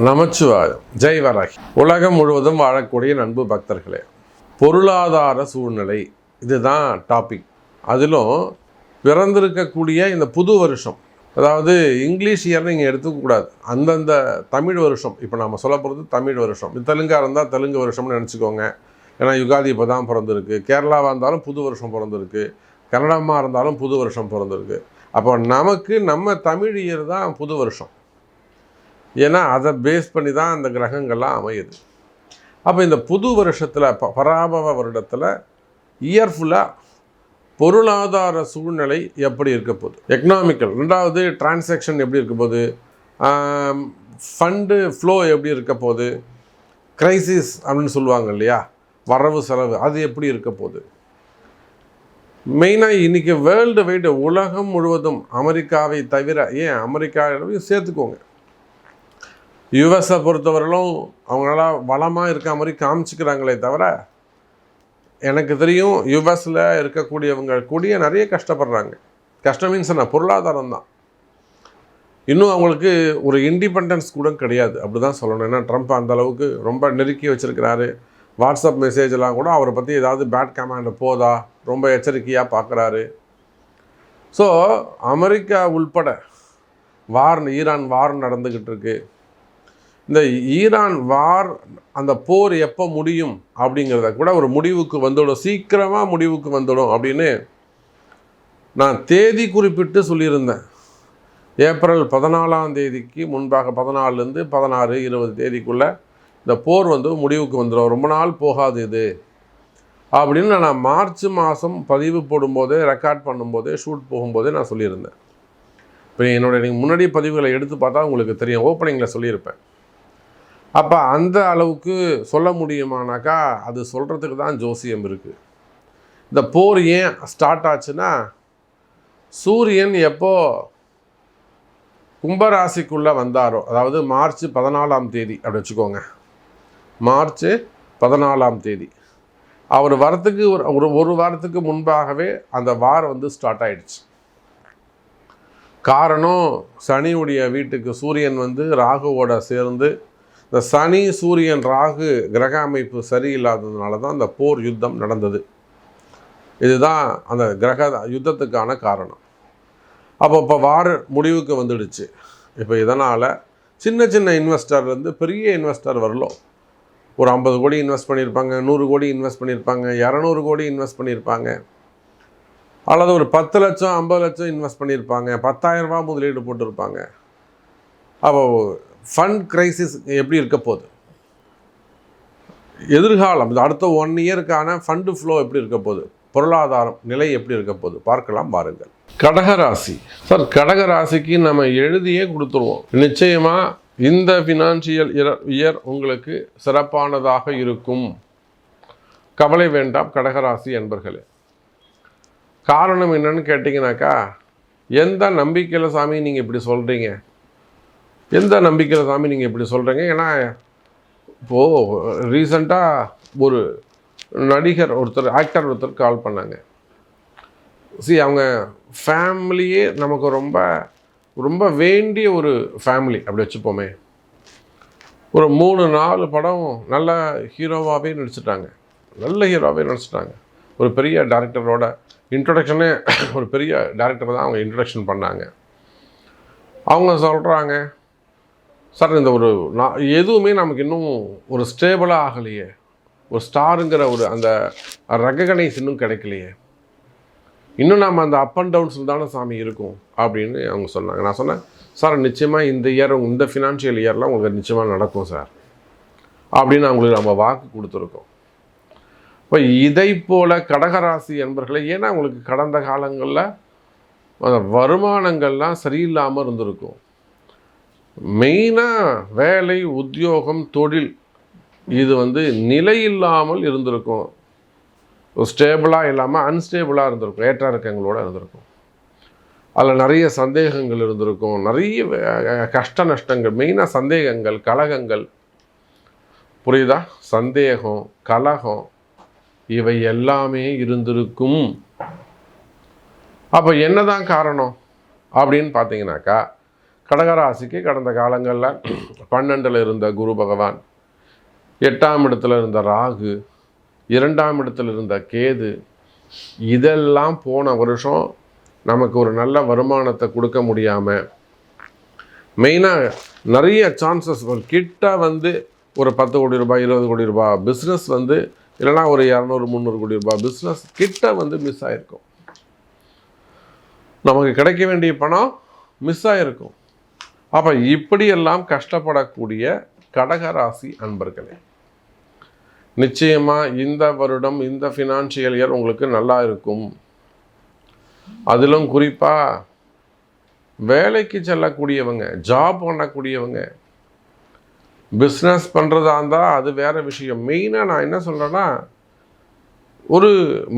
நமச்சிவாயம். ஜெய் வராகி. உலகம் முழுவதும் வாழக்கூடிய நண்பு பக்தர்களே, பொருளாதார சூழ்நிலை இதுதான் டாபிக். அதிலும் பிறந்திருக்கக்கூடிய இந்த புது வருஷம், அதாவது இங்கிலீஷ் இயர் நீங்கள் எடுத்துக்கக்கூடாது, அந்தந்த தமிழ் வருஷம். இப்போ நம்ம சொல்ல போகிறது தமிழ் வருஷம். தெலுங்காக இருந்தால் தெலுங்கு வருஷம்னு நினச்சிக்கோங்க. ஏன்னா யுகாதி இப்போ தான் பிறந்திருக்கு. கேரளாவாக இருந்தாலும் புது வருஷம் பிறந்திருக்கு. கன்னடமாக இருந்தாலும் புது வருஷம் பிறந்திருக்கு. அப்போ நமக்கு நம்ம தமிழ் இயர் தான் புது வருஷம். ஏன்னா அதை பேஸ் பண்ணி தான் அந்த கிரகங்கள்லாம் அமையுது. அப்போ இந்த புது வருஷத்தில் பராபவ வருடத்தில் இயர்ஃபுல்லாக பொருளாதார சூழ்நிலை எப்படி இருக்க போகுது, எக்கனாமிக்கல், ரெண்டாவது டிரான்சாக்ஷன் எப்படி இருக்க போகுது, ஃபண்டு ஃப்ளோ எப்படி இருக்க போகுது, கிரைசிஸ் அப்படின்னு சொல்லுவாங்க இல்லையா, வரவு செலவு, அது எப்படி இருக்க போகுது. மெயினாக இன்றைக்கி வேர்ல்டு வைடு உலகம் முழுவதும் அமெரிக்காவை தவிர, ஏன் அமெரிக்காவையும் சேர்த்துக்கோங்க, யுஎஸை பொறுத்தவரையிலும் அவங்களால வளமாக இருக்க மாதிரி காமிச்சிக்கிறாங்களே தவிர, எனக்கு தெரியும் யுஎஸில் இருக்கக்கூடியவங்க கூடிய நிறைய கஷ்டப்படுறாங்க. கஷ்டம் மீன்ஸ் என்ன, பொருளாதாரம் தான். இன்னும் அவங்களுக்கு ஒரு இண்டிபெண்டன்ஸ் கூட கிடையாது, அப்படி தான் சொல்லணும். ஏன்னா ட்ரம்ப் அந்த அளவுக்கு ரொம்ப நெருக்கி வச்சுருக்கிறாரு. வாட்ஸ்அப் மெசேஜெலாம் கூட அவரை பற்றி ஏதாவது பேட் கமெண்ட் போதா ரொம்ப எச்சரிக்கையாக பார்க்குறாரு. ஸோ அமெரிக்கா உள்பட ஈரான் வார் நடந்துக்கிட்டு இருக்கு. இந்த ஈரான் வார், அந்த போர் எப்போ முடியும் அப்படிங்கிறத கூட ஒரு முடிவுக்கு வந்துடும், சீக்கிரமாக முடிவுக்கு வந்துடும் அப்படின்னு நான் தேதி குறிப்பிட்டு சொல்லியிருந்தேன். ஏப்ரல் 14ஆம் தேதிக்கு முன்பாக 14லேருந்து 16, 20 தேதிக்குள்ளே இந்த போர் முடிவுக்கு வந்துடும், ரொம்ப நாள் போகாது இது அப்படின்னு நான் மார்ச் மாதம் பதிவு போடும்போதே, ரெக்கார்ட் பண்ணும்போதே, ஷூட் போகும்போதே நான் சொல்லியிருந்தேன். இப்போ நீங்கள் முன்னாடி பதிவுகளை எடுத்து பார்த்தா உங்களுக்கு தெரியும், ஓப்பனிங்கில் சொல்லியிருப்பேன். அப்போ அந்த அளவுக்கு சொல்ல முடியுமானாக்கா அது சொல்கிறதுக்கு தான் ஜோசியம் இருக்குது. இந்த போர் ஏன் ஸ்டார்ட் ஆச்சுன்னா, சூரியன் எப்போ கும்பராசிக்குள்ளே வந்தாரோ, அதாவது மார்ச் 14ஆம் தேதி அப்படி வச்சுக்கோங்க, மார்ச் 14ஆம் தேதி அவர் வரத்துக்கு ஒரு வாரத்துக்கு முன்பாகவே அந்த வார் ஸ்டார்ட் ஆகிடுச்சு. காரணம், சனியுடைய வீட்டுக்கு சூரியன் ராகுவோட சேர்ந்து, இந்த சனி சூரியன் ராகு கிரக அமைப்பு சரியில்லாததுனால தான் அந்த போர் யுத்தம் நடந்தது. இதுதான் அந்த கிரக யுத்தத்துக்கான காரணம். இப்போ வார் முடிவுக்கு வந்துடுச்சு. இப்போ இதனால் சின்ன சின்ன இன்வெஸ்டர்லேருந்து பெரிய இன்வெஸ்டர் வரலும் ஒரு 50 கோடி இன்வெஸ்ட் பண்ணியிருப்பாங்க, 100 கோடி இன்வெஸ்ட் பண்ணியிருப்பாங்க, 200 கோடி இன்வெஸ்ட் பண்ணியிருப்பாங்க, அல்லது ஒரு 10 லட்சம் 50 லட்சம் இன்வெஸ்ட் பண்ணியிருப்பாங்க, 10,000 ரூபா முதலீடு போட்டிருப்பாங்க. அப்போ ஃபண்ட் கிரைசிஸ் எப்படி இருக்க போகுது, எதிர்காலம் அடுத்த 1 இயருக்கான ஃபண்டு ஃப்ளோ எப்படி இருக்க போகுது, பொருளாதாரம் நிலை எப்படி இருக்க போகுது பார்க்கலாம் பாருங்கள். கடகராசி சார், கடகராசிக்கு நம்ம எழுதியே கொடுத்துருவோம். நிச்சயமாக இந்த ஃபினான்ஷியல் இயர் உங்களுக்கு சிறப்பானதாக இருக்கும், கவலை வேண்டாம் கடகராசி என்பர்களே. காரணம் என்னன்னு கேட்டிங்கனாக்கா, எந்த நம்பிக்கையில் சாமி நீங்கள் இப்படி சொல்கிறீங்க, எந்த நம்பிக்கையில் சாமி நீங்கள் இப்படி சொல்கிறீங்க? ஏன்னா இப்போது ரீசண்டாக ஒரு நடிகர் ஆக்டர் ஒருத்தர் கால் பண்ணாங்க. அவங்க ஃபேமிலியே நமக்கு ரொம்ப ரொம்ப வேண்டிய ஒரு ஃபேமிலி அப்படி வச்சுப்போமே. ஒரு 3-4 படம் நல்ல ஹீரோவாகவே நடிச்சிட்டாங்க, ஒரு பெரிய டேரக்டரோட இன்ட்ரொடக்ஷனே, ஒரு பெரிய டேரக்டர் தான் அவங்க இன்ட்ரொடக்ஷன் பண்ணாங்க. அவங்க சொல்கிறாங்க, சார் இந்த எதுவுமே நமக்கு இன்னும் ஒரு ஸ்டேபிளாக ஆகலையே, ஒரு ஸ்டாருங்கிற அந்த ரெகக்னைஸ் இன்னும் கிடைக்கலையே, இன்னும் நம்ம அந்த அப் அண்ட் டவுன்ஸில் தானே சாமி இருக்கும் அப்படின்னு அவங்க சொன்னாங்க. நான் சொன்னேன், சார் நிச்சயமாக இந்த இயர், இந்த ஃபினான்ஷியல் இயரில் உங்களுக்கு நிச்சயமாக நடக்கும் சார் அப்படின்னு அவங்களுக்கு நம்ம வாக்கு கொடுத்துருக்கோம். இப்போ இதை போல் கடகராசி என்பர்களை, ஏன்னா உங்களுக்கு கடந்த காலங்களில் அந்த வருமானங்கள்லாம் சரியில்லாமல் இருந்திருக்கும். மெயினாக வேலை, உத்தியோகம், தொழில் இது நிலையில்லாமல் இருந்திருக்கும், ஸ்டேபிளாக இல்லாமல் அன்ஸ்டேபிளாக இருந்திருக்கும், ஏற்ற இறக்கங்களோடு இருந்திருக்கும். அதில் நிறைய சந்தேகங்கள் இருந்திருக்கும், நிறைய கஷ்ட நஷ்டங்கள், மெயினாக சந்தேகங்கள், கலகங்கள், புரியுதா, சந்தேகம், கலகம், இவை எல்லாமே இருந்திருக்கும். அப்போ என்னதான் காரணம் அப்படின்னு பார்த்தீங்கன்னாக்கா, கடகராசிக்கு கடந்த காலங்களில் 12ல் இருந்த குரு பகவான், 8ஆம் இடத்துல இருந்த ராகு, 2ஆம் இடத்துல இருந்த கேது, இதெல்லாம் போன வருஷம் நமக்கு ஒரு நல்ல வருமானத்தை கொடுக்க முடியாமல், மெயினாக நிறைய சான்சஸ் கிட்ட வந்து ஒரு 10 கோடி ரூபாய் 20 கோடி ரூபாய் பிஸ்னஸ் வந்து, இல்லைனா ஒரு 200-300 கோடி ரூபாய் பிஸ்னஸ் கிட்ட வந்து மிஸ் ஆகிருக்கும். நமக்கு கிடைக்க வேண்டிய பணம் மிஸ் ஆகிருக்கும். அப்போ இப்படியெல்லாம் கஷ்டப்படக்கூடிய கடகராசி அன்பர்களே, நிச்சயமாக இந்த வருடம் இந்த ஃபினான்ஷியல் இயர் உங்களுக்கு நல்லா இருக்கும். அதிலும் குறிப்பாக வேலைக்கு செல்லக்கூடியவங்க, ஜாப் பண்ணக்கூடியவங்க, பிஸ்னஸ் பண்ணுறதா இருந்தால் அது வேறு விஷயம். மெயினாக நான் என்ன சொல்கிறேன்னா, ஒரு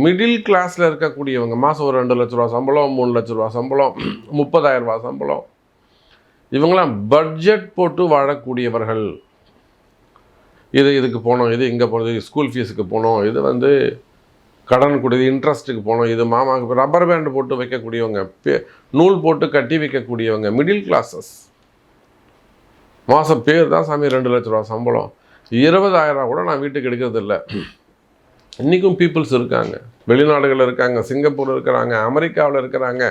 மிடில் கிளாஸில் இருக்கக்கூடியவங்க, மாதம் ஒரு 2 லட்ச ரூபா சம்பளம், 3 லட்ச ரூபா சம்பளம், 30,000 ரூபா சம்பளம், இவங்களாம் பட்ஜெட் போட்டு வாழக்கூடியவர்கள். இதுக்கு போனோம், இது இங்கே போனது, ஸ்கூல் ஃபீஸுக்கு போனோம், இது வந்து கடன் கொடுத்து இன்ட்ரெஸ்ட்டுக்கு போனோம், இது மாமாவுக்கு ரப்பர் பேண்டு போட்டு வைக்கக்கூடியவங்க, நூல் போட்டு கட்டி வைக்கக்கூடியவங்க, மிடில் கிளாஸஸ். மாதம் பேர் தான் சாமி 2 லட்ச ரூபா சம்பளம், 20,000 ரூபா கூட நான் வீட்டுக்கு எடுக்கிறது இல்லை. இன்றைக்கும் பீப்புள்ஸ் இருக்காங்க, வெளிநாடுகளில் இருக்காங்க, சிங்கப்பூர் இருக்கிறாங்க, அமெரிக்காவில் இருக்கிறாங்க,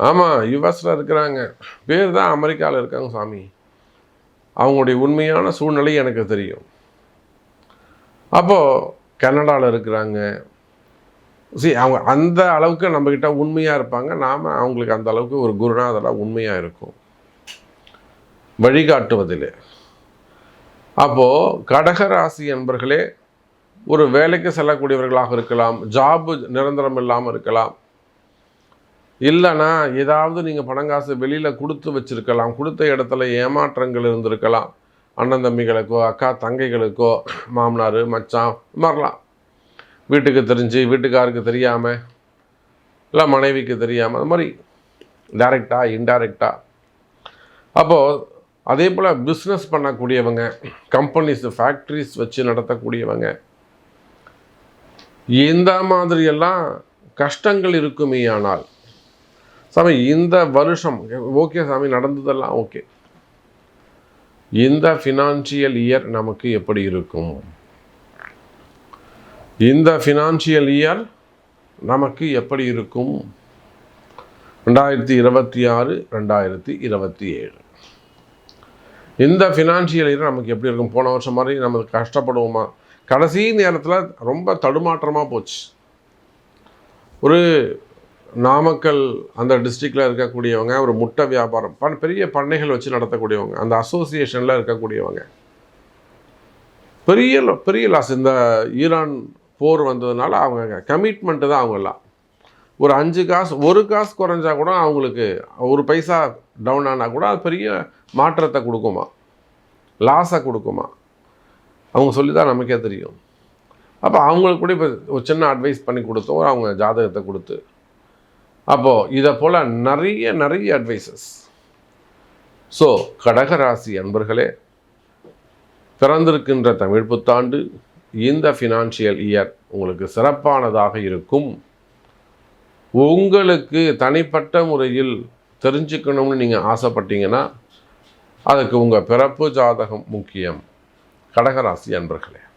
ஆமாம் யுஎஸில் இருக்கிறாங்க, பேர் தான் அமெரிக்காவில் இருக்காங்க சாமி. அவங்களுடைய உண்மையான சூழ்நிலை எனக்கு தெரியும். அப்போது கனடாவில் இருக்கிறாங்க. அவங்க அந்த அளவுக்கு நம்மக்கிட்ட உண்மையாக இருப்பாங்க, நாம் அவங்களுக்கு அந்த அளவுக்கு ஒரு குருநாதராக உண்மையாக இருக்கும் வழிகாட்டுவதில். அப்போது கடகராசி என்பர்களே, ஒரு வேலைக்கு செல்லக்கூடியவர்களாக இருக்கலாம், ஜாபு நிரந்தரம் இல்லாமல் இருக்கலாம், இல்லைன்னா ஏதாவது நீங்கள் பணங்காசு வெளியில் கொடுத்து வச்சுருக்கலாம், கொடுத்த இடத்துல ஏமாற்றங்கள் இருந்திருக்கலாம், அண்ணன் தம்பிகளுக்கோ அக்கா தங்கைகளுக்கோ, மாமனார் மச்சான் மாதிரிலாம், வீட்டுக்கு தெரிஞ்சு வீட்டுக்காருக்கு தெரியாமல், இல்லை மனைவிக்கு தெரியாமல், அது மாதிரி டைரெக்டாக இன்டைரக்டாக. அப்போது அதே போல் பிஸ்னஸ் பண்ணக்கூடியவங்க, கம்பெனிஸ் ஃபேக்ட்ரிஸ் வச்சு நடத்தக்கூடியவங்க, இந்த மாதிரியெல்லாம் கஷ்டங்கள் இருக்குமே. ஆனால் சாமி இந்த வருஷம் ஓகே சாமி, நடந்ததெல்லாம் ஓகே, இந்த ஃபினான்ஷியல் இயர் நமக்கு எப்படி இருக்கும்? இந்த ஃபினான்ஷியல் இயர் நமக்கு எப்படி இருக்கும்? 2026 2027 இந்த ஃபினான்ஷியல் இயர் நமக்கு எப்படி இருக்கும்? போன வருஷம் மாதிரி நம்ம கஷ்டப்படுவோமா? கடைசி நேரத்தில் ரொம்ப தடுமாற்றமாக போச்சு. ஒரு நாமக்கல் அந்த டிஸ்ட்ரிக்டில் இருக்கக்கூடியவங்க, ஒரு முட்டை வியாபாரம் பெரிய பண்ணைகள் வச்சு நடத்தக்கூடியவங்க, அந்த அசோசியேஷனில் இருக்கக்கூடியவங்க, பெரிய லாஸ். இந்த ஈரான் போர் வந்ததுனால அவங்க கமிட்மெண்ட்டு தான். அவங்கெல்லாம் ஒரு 5 காசு 1 காசு குறைஞ்சா கூட, அவங்களுக்கு 1 பைசா டவுன் ஆனால் கூட அது பெரிய மாற்றத்தை கொடுக்குமா, லாஸை கொடுக்குமா, அவங்க சொல்லி தான் நமக்கே தெரியும். அப்போ அவங்களுக்கு கூட இப்போ ஒரு சின்ன அட்வைஸ் பண்ணி கொடுத்தோம், அவங்க ஜாதகத்தை கொடுத்து. அப்போது இதை போல் நிறைய அட்வைசஸ். ஸோ கடகராசி அன்பர்களே, பிறந்திருக்கின்ற தமிழ் புத்தாண்டு இந்த ஃபினான்ஷியல் இயர் உங்களுக்கு சிறப்பானதாக இருக்கும். உங்களுக்கு தனிப்பட்ட முறையில் தெரிஞ்சுக்கணும்னு நீங்கள் ஆசைப்பட்டீங்கன்னா அதுக்கு உங்கள் பிறப்பு ஜாதகம் முக்கியம் கடகராசி அன்பர்களே.